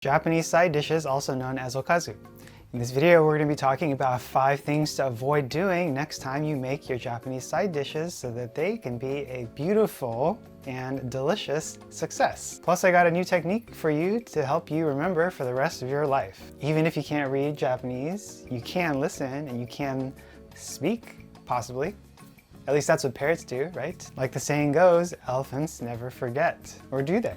Japanese side dishes, also known as okazu. In this video, we're going to be talking about 5 things to avoid doing next time you make your Japanese side dishes so that they can be a beautiful and delicious success. Plus, I got a new technique for you to help you remember for the rest of your life. Even if you can't read Japanese, you can listen and you can speak, possibly. At least that's what parrots do, right? Like the saying goes, elephants never forget. Or do they?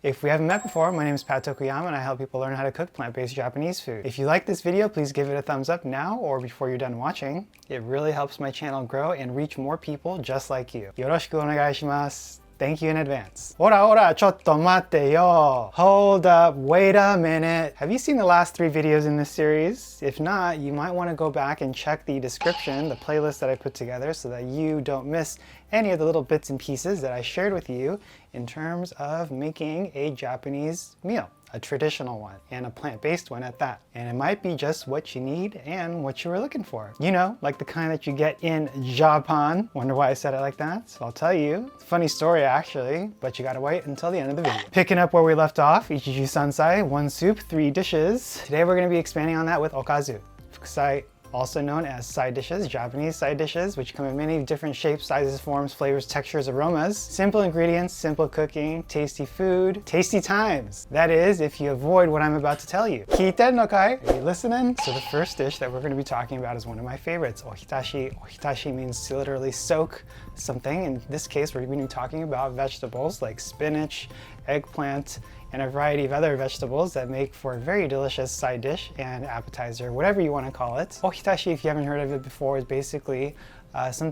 If we haven't met before, my name is Pat Tokuyama and I help people learn how to cook plant-based Japanese food. If you like this video, please give it a thumbs up now or before you're done watching. It really helps my channel grow and reach more people just like you. Yoroshiku onegai shimasu. Thank you in advance. Ora ora, chotto matte yo. Hold up, wait a minute. Have you seen the last 3 videos in this series? If not, you might want to go back and check the description, the playlist that I put together so that you don't miss any of the little bits and pieces that I shared with you in terms of making a Japanese meal. A traditional one, and a plant-based one at that. And it might be just what you need and what you were looking for. You know, like the kind that you get in Japan. Wonder why I said it like that? So I'll tell you. Funny story actually, but you gotta wait until the end of the video. Picking up where we left off, ichijuusansai, 1 soup, 3 dishes. Today we're gonna be expanding on that with okazu. Fukusai, also known as side dishes, Japanese side dishes, which come in many different shapes, sizes, forms, flavors, textures, aromas. Simple ingredients, simple cooking, tasty food, tasty times. That is, if you avoid what I'm about to tell you. Kiten no kai? Are you listening? So the first dish that we're going to be talking about is one of my favorites, ohitashi. Ohitashi means to literally soak something. In this case, we're going to be talking about vegetables like spinach, eggplant, and a variety of other vegetables that make for a very delicious side dish and appetizer, whatever you want to call it. Ohitashi, if you haven't heard of it before, is basically some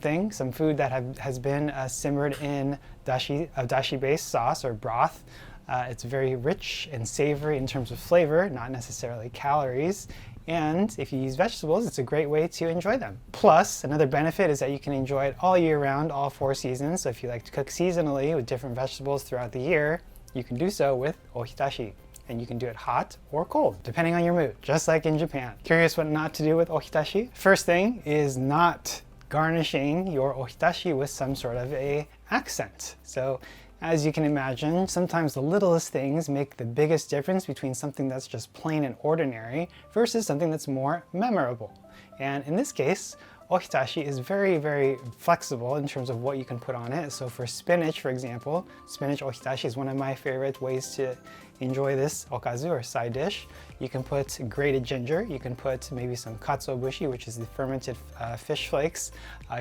food that has been simmered in dashi-based sauce or broth. It's very rich and savory in terms of flavor, not necessarily calories. And if you use vegetables, it's a great way to enjoy them. Plus, another benefit is that you can enjoy it all year round, all 4 seasons. So if you like to cook seasonally with different vegetables throughout the year, you can do so with ohitashi. And you can do it hot or cold, depending on your mood, just like in Japan. Curious what not to do with ohitashi? First thing is not garnishing your ohitashi with some sort of a accent. So as you can imagine, sometimes the littlest things make the biggest difference between something that's just plain and ordinary versus something that's more memorable. And in this case, ohitashi is very, very flexible in terms of what you can put on it. So for spinach, for example, spinach ohitashi is one of my favorite ways to enjoy this okazu or side dish. You can put grated ginger, you can put maybe some katsuobushi, which is the fermented fish flakes.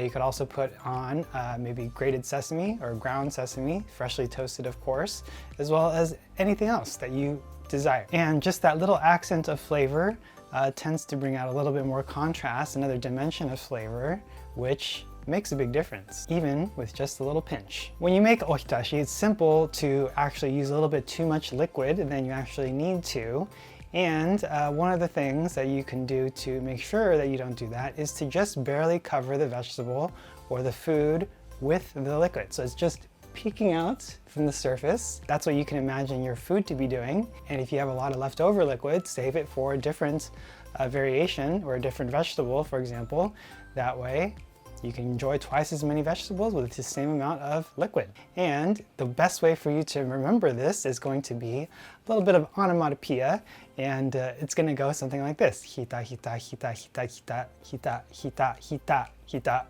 You could also put on maybe grated sesame or ground sesame, freshly toasted of course, as well as anything else that you desire. And just that little accent of flavor tends to bring out a little bit more contrast, another dimension of flavor, which makes a big difference, even with just a little pinch. When you make ohitashi, it's simple to actually use a little bit too much liquid than you actually need to. And one of the things that you can do to make sure that you don't do that is to just barely cover the vegetable or the food with the liquid. So it's just peeking out from the surface. That's what you can imagine your food to be doing. And if you have a lot of leftover liquid, save it for a different variation or a different vegetable, for example. That way you can enjoy twice as many vegetables with the same amount of liquid. And the best way for you to remember this is going to be a little bit of onomatopoeia, and it's going to go something like this. Hita, hita, hita, hita, hita, hita, hita, hita, hita,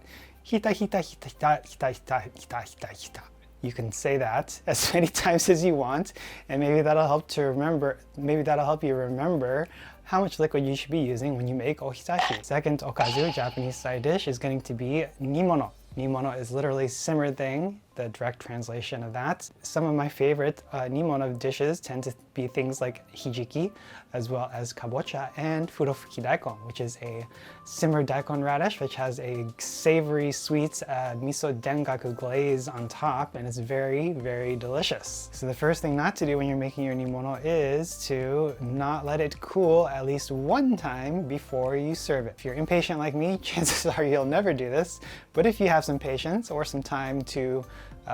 hita, hita, hita, hita, hita, hita, hita, hita. You can say that as many times as you want, and maybe that'll help to remember, maybe that'll help you remember how much liquid you should be using when you make ohitashi. Second okazu, Japanese side dish, is going to be Nimono. Nimono is literally simmered thing, the direct translation of that. Some of my favorite Nimono dishes tend to be things like hijiki, as well as kabocha and furofuki daikon, which is a simmered daikon radish, which has a savory, sweet miso dengaku glaze on top, and it's very, very delicious. So the first thing not to do when you're making your Nimono is to not let it cool at least 1 time before you serve it. If you're impatient like me, chances are you'll never do this, but if you have some patience or some time to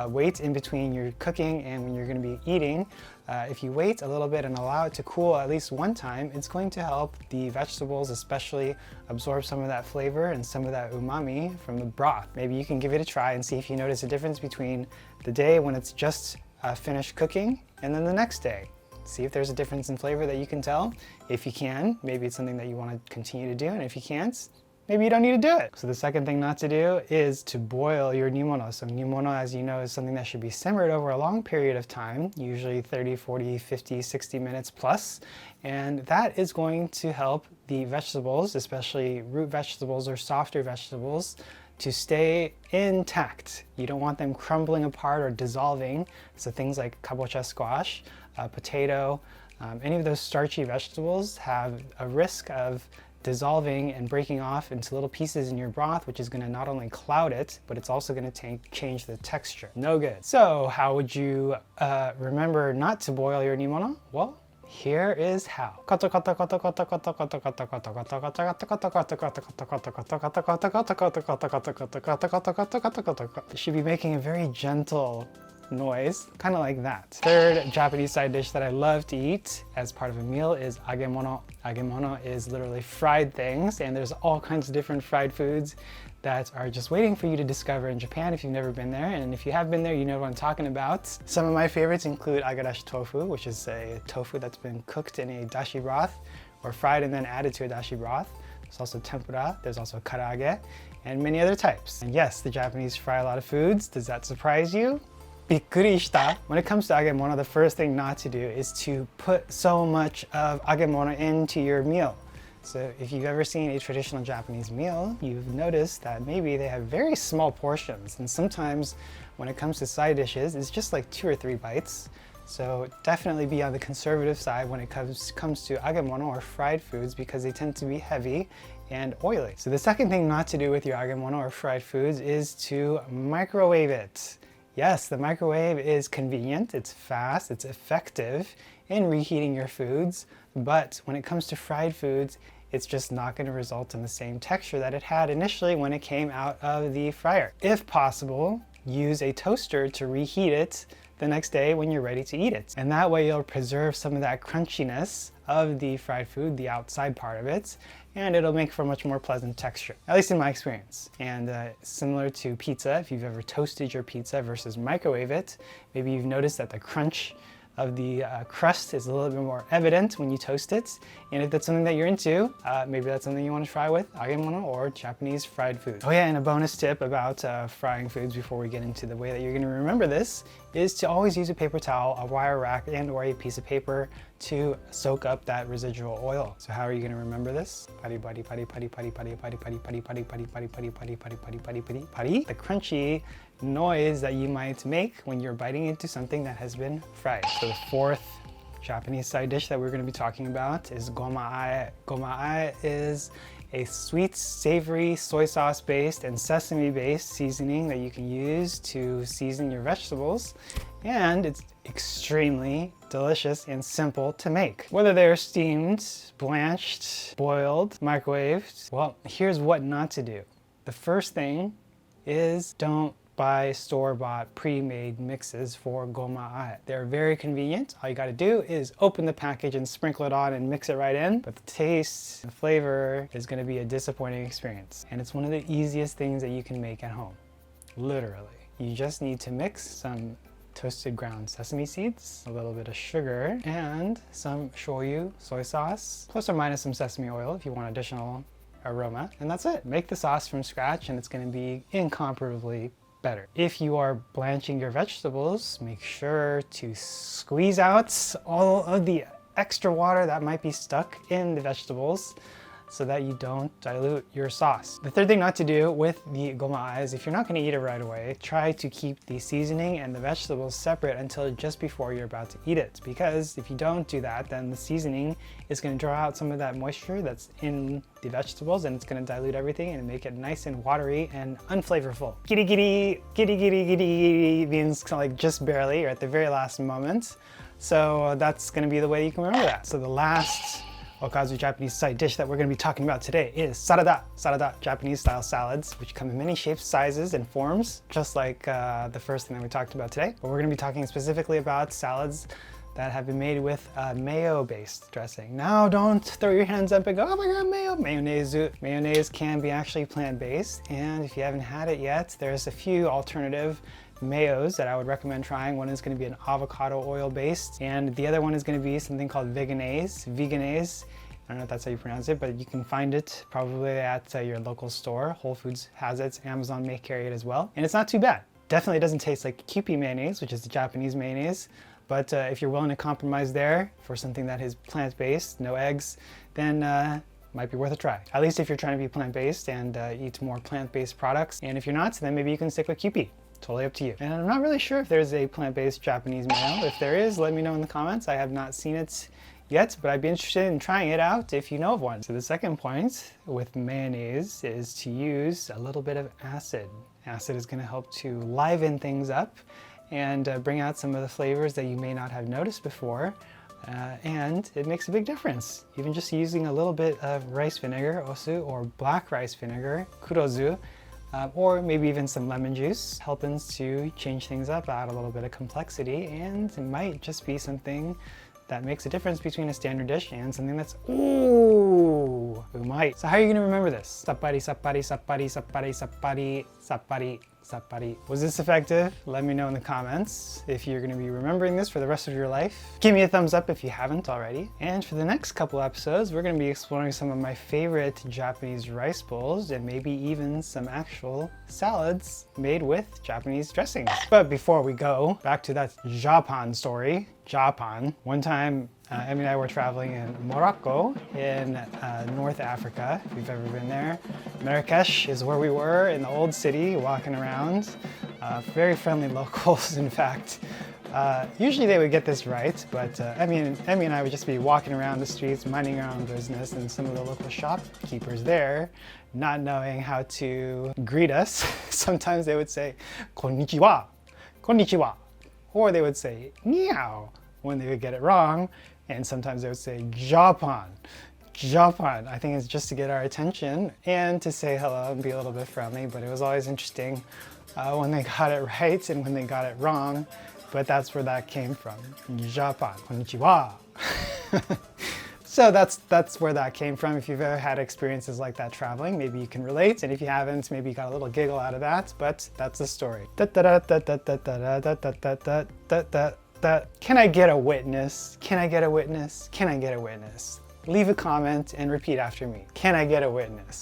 wait in between your cooking and when you're going to be eating, if you wait a little bit and allow it to cool at least 1 time, it's going to help the vegetables especially absorb some of that flavor and some of that umami from the broth. Maybe you can give it a try and see if you notice a difference between the day when it's just finish cooking, and then the next day. See if there's a difference in flavor that you can tell. If you can, maybe it's something that you want to continue to do, and if you can't, maybe you don't need to do it. So the second thing not to do is to boil your nimono. So nimono, as you know, is something that should be simmered over a long period of time, usually 30, 40, 50, 60 minutes plus. And that is going to help the vegetables, especially root vegetables or softer vegetables, to stay intact. You don't want them crumbling apart or dissolving. So things like kabocha squash, potato, any of those starchy vegetables have a risk of dissolving and breaking off into little pieces in your broth, which is going to not only cloud it, but it's also going to change the texture. No good. So how would you remember not to boil your nimono? Well, here is how. You should be making a very gentle noise, kind of like that. Third Japanese side dish that I love to eat as part of a meal is agemono. Agemono is literally fried things, and there's all kinds of different fried foods that are just waiting for you to discover in Japan if you've never been there. And if you have been there, you know what I'm talking about. Some of my favorites include agadashi tofu, which is a tofu that's been cooked in a dashi broth or fried and then added to a dashi broth. There's also tempura, there's also karaage, and many other types. And yes, the Japanese fry a lot of foods. Does that surprise you? Bikkurishita. When it comes to agemono, the first thing not to do is to put so much of agemono into your meal. So if you've ever seen a traditional Japanese meal, you've noticed that maybe they have very small portions, and sometimes when it comes to side dishes, it's just like 2 or 3 bites. So definitely be on the conservative side when it comes to agemono or fried foods, because they tend to be heavy and oily. So the second thing not to do with your agemono or fried foods is to microwave it. Yes, the microwave is convenient, it's fast, it's effective in reheating your foods, but when it comes to fried foods, it's just not going to result in the same texture that it had initially when it came out of the fryer. If possible, use a toaster to reheat it the next day when you're ready to eat it. And that way you'll preserve some of that crunchiness of the fried food, the outside part of it, and it'll make for a much more pleasant texture, at least in my experience. And similar to pizza, if you've ever toasted your pizza versus microwave it, maybe you've noticed that the crunch of the crust is a little bit more evident when you toast it. And if that's something that you're into, maybe that's something you want to try with agemono or Japanese fried food. Oh yeah, and a bonus tip about frying foods before we get into the way that you're going to remember this is to always use a paper towel, a wire rack, and or a piece of paper to soak up that residual oil. So how are you going to remember this? The crunchy noise that you might make when you're biting into something that has been fried. So the fourth Japanese side dish that we're going to be talking about is gomaae. Gomaae is a sweet, savory, soy sauce based and sesame based seasoning that you can use to season your vegetables, and it's extremely delicious and simple to make. Whether they're steamed, blanched, boiled, microwaved, well, here's what not to do. The first thing is don't buy store-bought pre-made mixes for gomaae. They're very convenient. All you gotta do is open the package and sprinkle it on and mix it right in, but the taste and flavor is gonna be a disappointing experience. And it's one of the easiest things that you can make at home. Literally. You just need to mix some toasted ground sesame seeds, a little bit of sugar, and some shoyu, soy sauce, plus or minus some sesame oil if you want additional aroma, and that's it. Make the sauce from scratch and it's gonna be incomparably better. If you are blanching your vegetables, make sure to squeeze out all of the extra water that might be stuck in the vegetables so that you don't dilute your sauce. The third thing not to do with the gomaae is if you're not going to eat it right away, try to keep the seasoning and the vegetables separate until just before you're about to eat it. Because if you don't do that, then the seasoning is going to draw out some of that moisture that's in the vegetables, and it's going to dilute everything and make it nice and watery and unflavorful. Giri giri, giri giri giri giri means kind of like just barely or at the very last moment. So that's going to be the way you can remember that. So the last Okazu Japanese side dish that we're going to be talking about today is Sarada. Sarada, Japanese style salads, which come in many shapes, sizes, and forms, just like the first thing that we talked about today. But we're going to be talking specifically about salads that have been made with mayo-based dressing. Now, don't throw your hands up and go, oh my god, mayo! Mayonnaise. Mayonnaise can be actually plant-based, and if you haven't had it yet, there's a few alternative mayos that I would recommend trying. One is going to be an avocado oil based, and the other one is going to be something called veganese. I don't know if that's how you pronounce it, but you can find it probably at your local store. Whole Foods has it, Amazon may carry it as well. And it's not too bad. Definitely doesn't taste like Kewpie mayonnaise, which is the Japanese mayonnaise. But if you're willing to compromise there for something that is plant-based, no eggs, then might be worth a try. At least if you're trying to be plant-based and eat more plant-based products. And if you're not, then maybe you can stick with Kewpie. Totally up to you. And I'm not really sure if there's a plant-based Japanese mayo. If there is, let me know in the comments. I have not seen it yet, but I'd be interested in trying it out if you know of one. So the second point with mayonnaise is to use a little bit of acid. Acid is going to help to liven things up and bring out some of the flavors that you may not have noticed before. And it makes a big difference. Even just using a little bit of rice vinegar, osu, or black rice vinegar, kurozu, or maybe even some lemon juice, helping to change things up, add a little bit of complexity, and it might just be something that makes a difference between a standard dish and something that's ooh, umai. So how are you gonna remember this? Sappari, sappari, sappari, sappari, sappari, sappari, sappari. Was this effective? Let me know in the comments if you're gonna be remembering this for the rest of your life. Give me a thumbs up if you haven't already. And for the next couple episodes, we're gonna be exploring some of my favorite Japanese rice bowls and maybe even some actual salads made with Japanese dressings. But before we go, back to that Japan story. Japan. One time, Emmy and I were traveling in Morocco in North Africa, if you've ever been there. Marrakesh is where we were in the old city, walking around. Very friendly locals, in fact. Usually they would get this right, but Emmy and I would just be walking around the streets, minding our own business, and some of the local shopkeepers there, not knowing how to greet us. Sometimes they would say, konnichiwa, konnichiwa. Or they would say ni hao when they would get it wrong, and sometimes they would say Japan. Japan. I think it's just to get our attention and to say hello and be a little bit friendly, but it was always interesting when they got it right and when they got it wrong, but that's where that came from. Japan. Konnichiwa. So that's where that came from. If you've ever had experiences like that traveling, maybe you can relate. And if you haven't, maybe you got a little giggle out of that, but that's the story. Can I get a witness? Can I get a witness? Can I get a witness? Leave a comment and repeat after me. Can I get a witness?